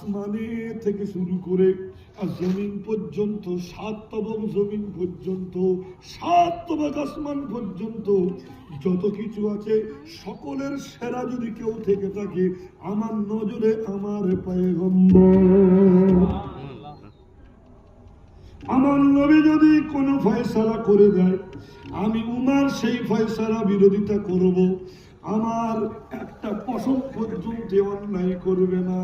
আসমানে থেকে শুরু করে জমিন পর্যন্ত, 7 তবক জমিন পর্যন্ত, 7 তবক আসমান পর্যন্ত যত কিছু আছে সকলের সেরা যদি কেউ থেকে থাকে আমার নজরে আমার পয়গম্বর। আমার নবী যদি কোনো ফয়সালা করে দেয় আমি উমার সেই ফয়সালা বিরোধিতা করব। আমার একটা পশম পর্যন্ত অন্যায় করবে না।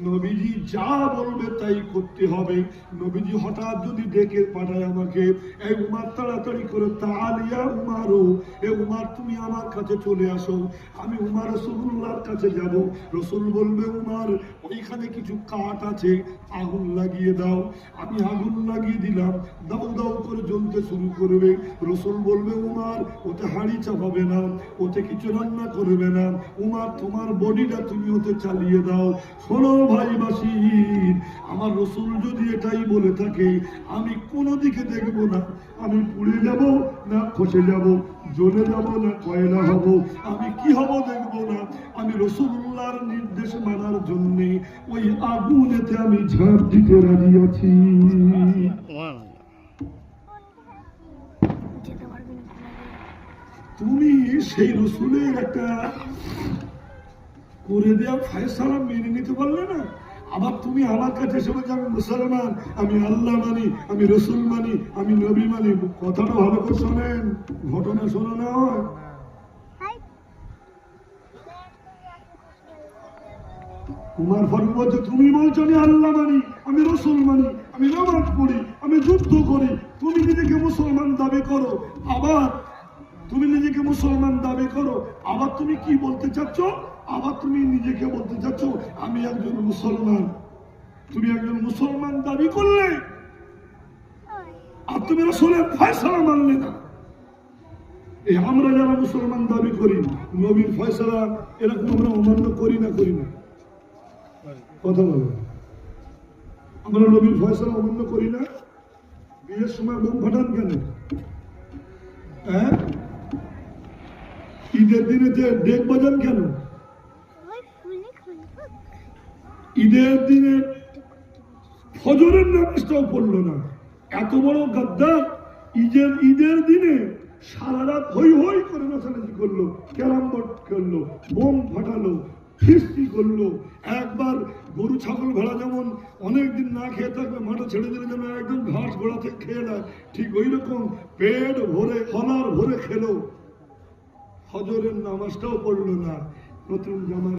নবীজি যা বলবে তাই করতে হবে। নবীজি হঠাৎ যদি ডেকে পাঠায় আমাকে, এই উমার তাড়াতাড়ি করে তাআলিয়া উমারু, এ উমার তুমি আমার কাছে চলে আসো, আমি উমার রাসূলুল্লাহর কাছে যাব। রাসূল বলবে উমার ওইখানে কিছু কাঠ আছে, আগুন লাগিয়ে দাও। আমি আগুন লাগিয়ে দিলাম, দাউ দাউ করে জ্বলতে শুরু করবে। রাসূল বলবে উমার ওতে হাঁড়ি চাপাবে না, ওতে কিছু রান্না করবে না, উমার তোমার বডিটা তুমি ওতে চালিয়ে দাও। শোনো ভাইবাসী, আমার রাসূল যদি এটাই বলে থাকে আমি কোনো দিকে দেখব না, আমি পুড়ে যাব না খসে যাব, জ্বলে যাব না কয়লা হব, আমি কি হব দেখব না। আমি রাসূলুল্লাহর নির্দেশ মানার জন্য ওই আগুনেতে আমি ঝাঁপ দিতে রাজি আছি। তুমি সেই রসুলের একটা করে দেওয়া ফয়সালা মেনে নিতে পারলে না, আবার তুমি আমার কাছে এসে বলছো আমি মুসলমান, আমি আল্লাহ মানি, আমি রসুল মানি, আমি নবী মানি। কথাটা ভালো করে শোনেন, ঘটনা শোনো না হয়। উমার ফারুক বলছে তুমি বলছো আমি আল্লাহ মানি, আমি রসুল মানি, আমি নামাজ পড়ি, আমি যুদ্ধ করি, তুমি নিজেকে মুসলমান দাবি করো, আবার তুমি নিজেকে মুসলমান দাবি করো, আবার তুমি কি বলতে চাচ্ছ, আবার তুমি নিজেকে বলতে চাচ্ছ আমি একজন মুসলমান। তুমি একজন মুসলমান দাবি করলে আর তুমি রাসূলের ফয়সালা মানলে না। এই আমরা যারা মুসলমান দাবি করি নবীর ফয়সালা এরকম আমরা অমান্য করি না, করি না? কথা বলো, আমরা নবীর ফয়সালা অমান্য করি না? বিয়ের সময় বোম ফাটান কেন? হ্যাঁ, ঈদের দিনে ডেক বাজান কেন? ঈদের দিনে ফজরের নামাজটাও পড়লো না, এত বড় গাদ্দার। ঈদের দিনে সারা রাত হই হই করে নাচানাচি করলো, ক্যারাম বোর্ড করলো, বোম ফাটালো, ফিস্টি করলো। একবার গরু ছাগল ভেড়া যেমন অনেকদিন না খেয়ে থাকবে, মাঠে ছেড়ে দিলে যেন একদম ঘাস গোড়া থেকে খেয়ে নেয়, ঠিক ওই রকম পেট ভরে অনার ভরে খেলো। ফজরের নামাজটাও পড়লো না, নতুন জামা